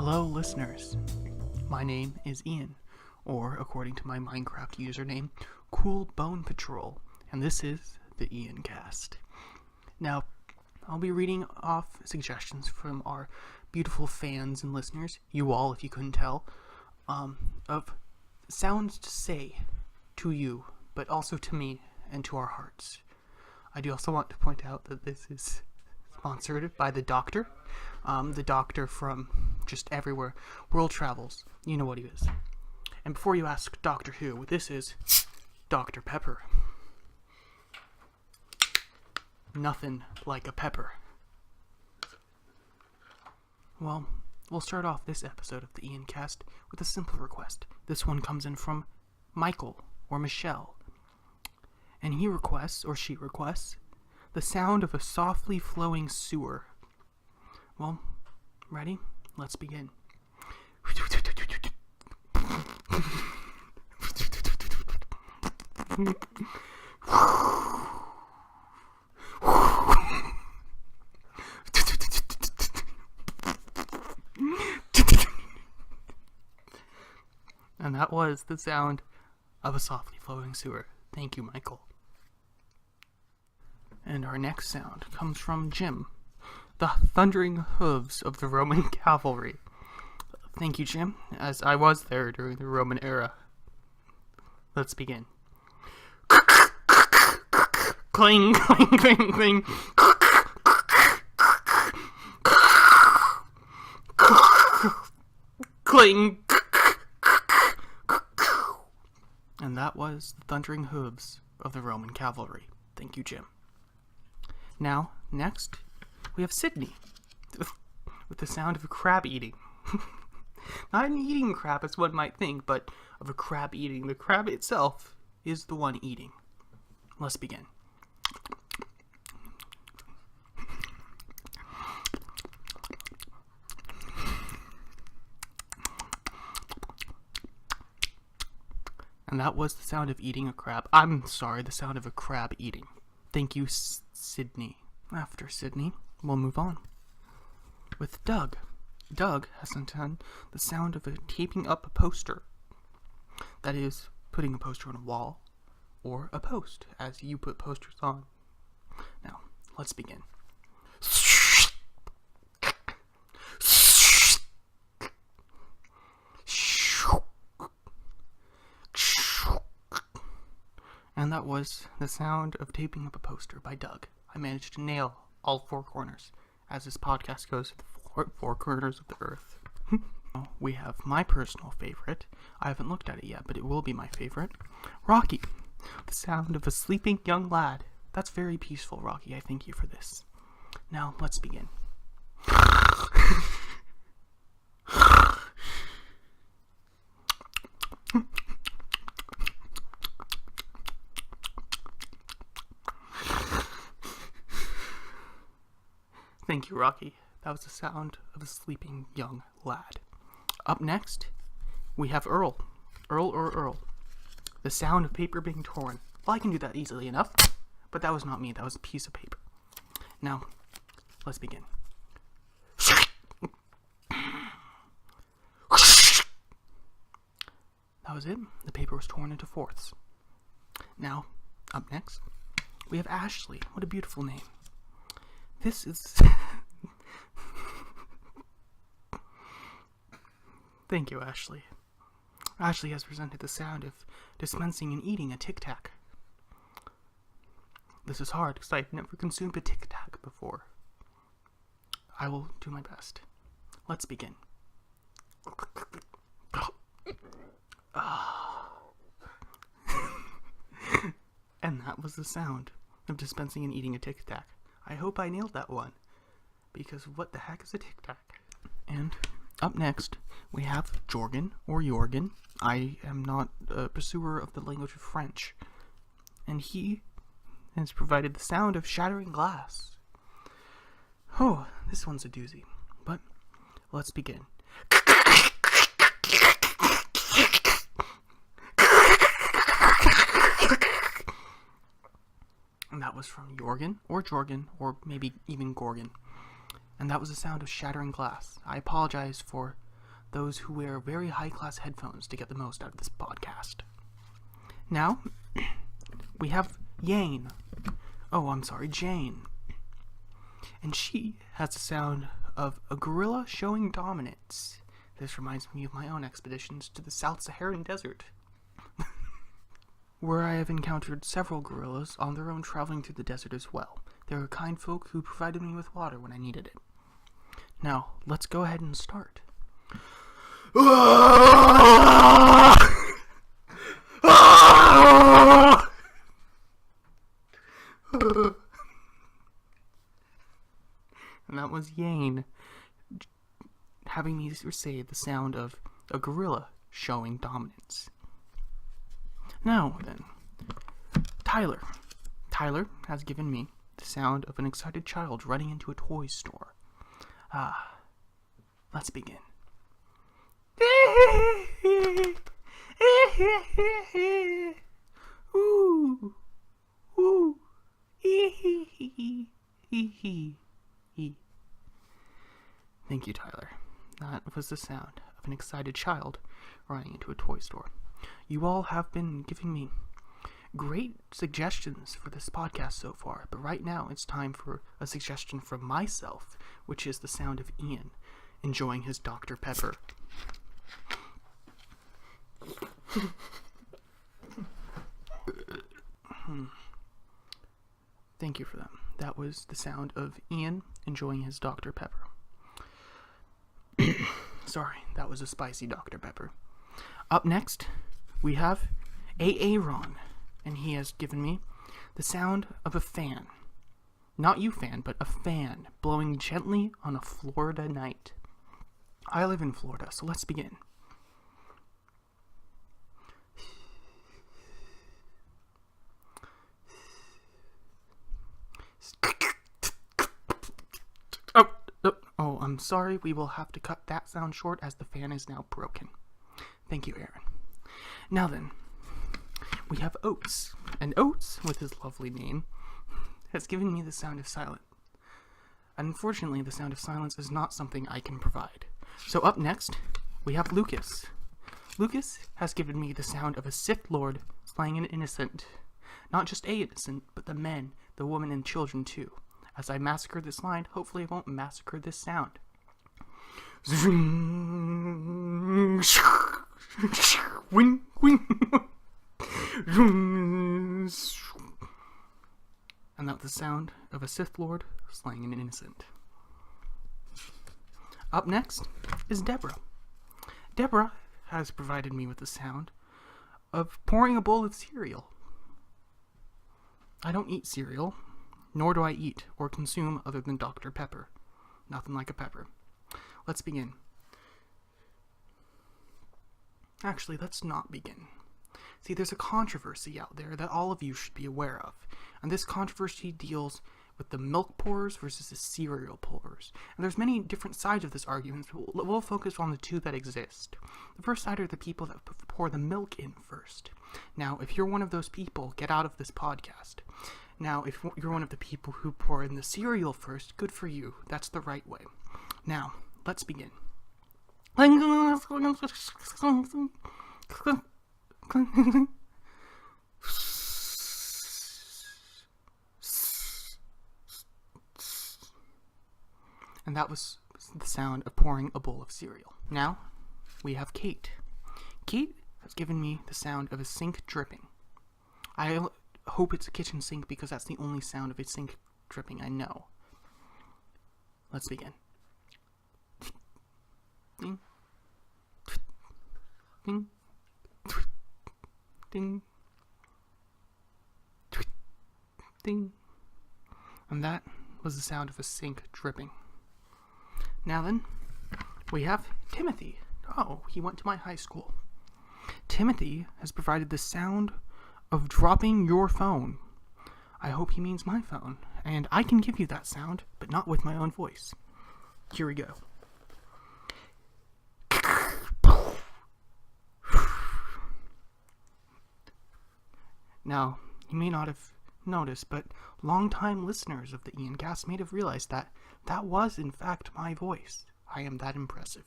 Hello, listeners. My name is Ian, or according to my Minecraft username, Cool Bone Patrol, and this is the Iancast. Now, I'll be reading off suggestions from our beautiful fans and listeners, you all, if you couldn't tell, of sounds to say to you, but also to me and to our hearts. I do also want to point out that this is sponsored by the Doctor from just everywhere, world travels, you know what he is. And before you ask Doctor Who, this is Dr. Pepper. Nothing like a pepper. Well, we'll start off this episode of the Iancast with a simple request. This one comes in from Michael, or Michelle. And he requests, or she requests, the sound of a softly flowing sewer. Well, ready? Let's begin. And that was the sound of a softly flowing sewer. Thank you, Michael. And our next sound comes from Jim. The thundering hooves of the Roman cavalry. Thank you, Jim, as I was there during the Roman era. Let's begin. Cling, cling, cling, cling. Cling. And that was the thundering hooves of the Roman cavalry. Thank you, Jim. Now, next, we have Sydney, with the sound of a crab eating. Not an eating crab, as one might think, but of a crab eating. The crab itself is the one eating. Let's begin. And that was the sound of eating a crab. I'm sorry, the sound of a crab eating. Thank you, Sydney. After Sydney, we'll move on with Doug. Doug has done the sound of taping up a poster. That is, putting a poster on a wall or a post, as you put posters on. Now, let's begin. And that was the sound of taping up a poster by Doug. I managed to nail all four corners, as this podcast goes to the four corners of the earth. We have my personal favorite. I haven't looked at it yet, but it will be my favorite. Rocky, the sound of a sleeping young lad. That's very peaceful, Rocky. I thank you for this. Now, let's begin. Thank you, Rocky. That was the sound of a sleeping young lad. Up next, we have Earl. Earl. The sound of paper being torn. Well, I can do that easily enough, but that was not me. That was a piece of paper. Now, let's begin. That was it. The paper was torn into fourths. Now, up next, we have Ashley. What a beautiful name. This is... Thank you, Ashley. Ashley has presented the sound of dispensing and eating a Tic Tac. This is hard because I've never consumed a Tic Tac before. I will do my best. Let's begin. And that was the sound of dispensing and eating a Tic Tac. I hope I nailed that one, because what the heck is a Tic Tac? And up next, we have Jorgen, or Jorgen. I am not a pursuer of the language of French. And he has provided the sound of shattering glass. Oh, this one's a doozy. But let's begin. And that was from Jorgen, or maybe even Gorgon. And that was the sound of shattering glass. I apologize for those who wear very high-class headphones to get the most out of this podcast. Now, we have Jane. And she has the sound of a gorilla showing dominance. This reminds me of my own expeditions to the South Saharan Desert, where I have encountered several gorillas on their own traveling through the desert as well. They were kind folk who provided me with water when I needed it. Now, let's go ahead and start. And that was Yane having me say the sound of a gorilla showing dominance. Now then, Tyler. Tyler has given me the sound of an excited child running into a toy store. Let's begin. Ooh. Ooh. Thank you, Tyler. That was the sound of an excited child running into a toy store. You all have been giving me great suggestions for this podcast so far, but right now it's time for a suggestion from myself, which is the sound of Ian enjoying his Dr. Pepper. Thank you for that. That was the sound of Ian enjoying his Dr. Pepper. Sorry, that was a spicy Dr. Pepper. Up next, we have Aaron, and he has given me the sound of a fan. Not you fan, but a fan blowing gently on a Florida night. I live in Florida, so let's begin. Oh, I'm sorry. We will have to cut that sound short as the fan is now broken. Thank you, Aaron. Now then, we have Oates. And Oates, with his lovely name, has given me the sound of silence. Unfortunately, the sound of silence is not something I can provide. So up next, we have Lucas. Lucas has given me the sound of a Sith Lord slaying an innocent. Not just a innocent, but the men, the women, and children too. As I massacre this line, hopefully I won't massacre this sound. Wing, wing. And that was the sound of a Sith Lord slaying an innocent. Up next is Deborah. Deborah has provided me with the sound of pouring a bowl of cereal. I don't eat cereal, nor do I eat or consume other than Dr. Pepper. Nothing like a pepper. Let's begin. Actually, let's not begin. See, there's a controversy out there that all of you should be aware of. And this controversy deals with the milk pourers versus the cereal pourers. And there's many different sides of this argument, but we'll focus on the two that exist. The first side are the people that pour the milk in first. Now, if you're one of those people, get out of this podcast. Now, if you're one of the people who pour in the cereal first, good for you. That's the right way. Now, let's begin. And that was the sound of pouring a bowl of cereal. Now, we have Kate. Kate has given me the sound of a sink dripping. I hope it's a kitchen sink because that's the only sound of a sink dripping I know. Let's begin. Ding. Ding. Ding. Ding. And that was the sound of a sink dripping. Now then, we have Timothy. Oh, he went to my high school. Timothy has provided the sound of dropping your phone. I hope he means my phone, and I can give you that sound, but not with my own voice. Here we go. Now, you may not have noticed, but long-time listeners of the Iancast may have realized that that was, in fact, my voice. I am that impressive.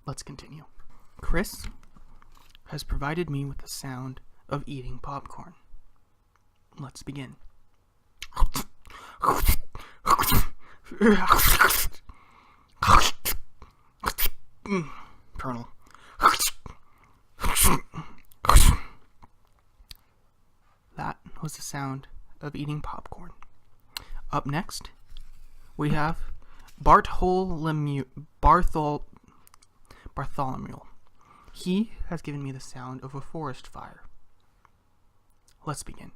let's continue. Chris has provided me with the sound of eating popcorn. Let's begin. Colonel. That was the sound of eating popcorn. Up next, we have Bartholomew. He has given me the sound of a forest fire. Let's begin.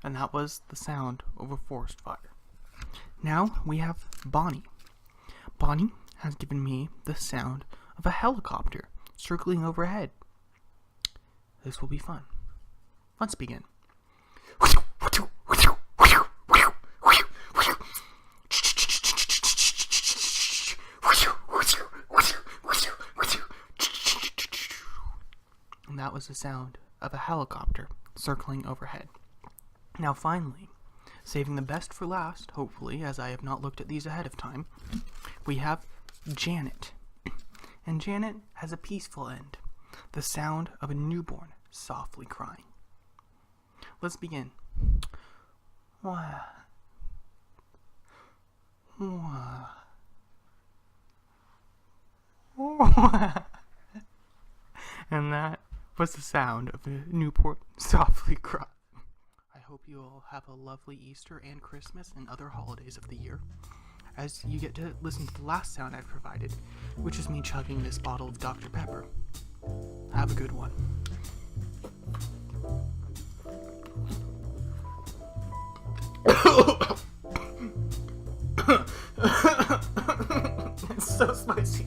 And that was the sound of a forest fire. Now we have Bonnie. Bonnie has given me the sound of a helicopter circling overhead. This will be fun. Let's begin. And that was the sound of a helicopter circling overhead. Now finally, saving the best for last, hopefully, as I have not looked at these ahead of time, we have Janet. And Janet has a peaceful end. The sound of a newborn softly crying. Let's begin. Wah. Wah. Wah. And that was the sound of a newborn softly crying. I hope you all have a lovely Easter and Christmas and other holidays of the year, as you get to listen to the last sound I've provided, which is me chugging this bottle of Dr. Pepper. Have a good one. It's so spicy.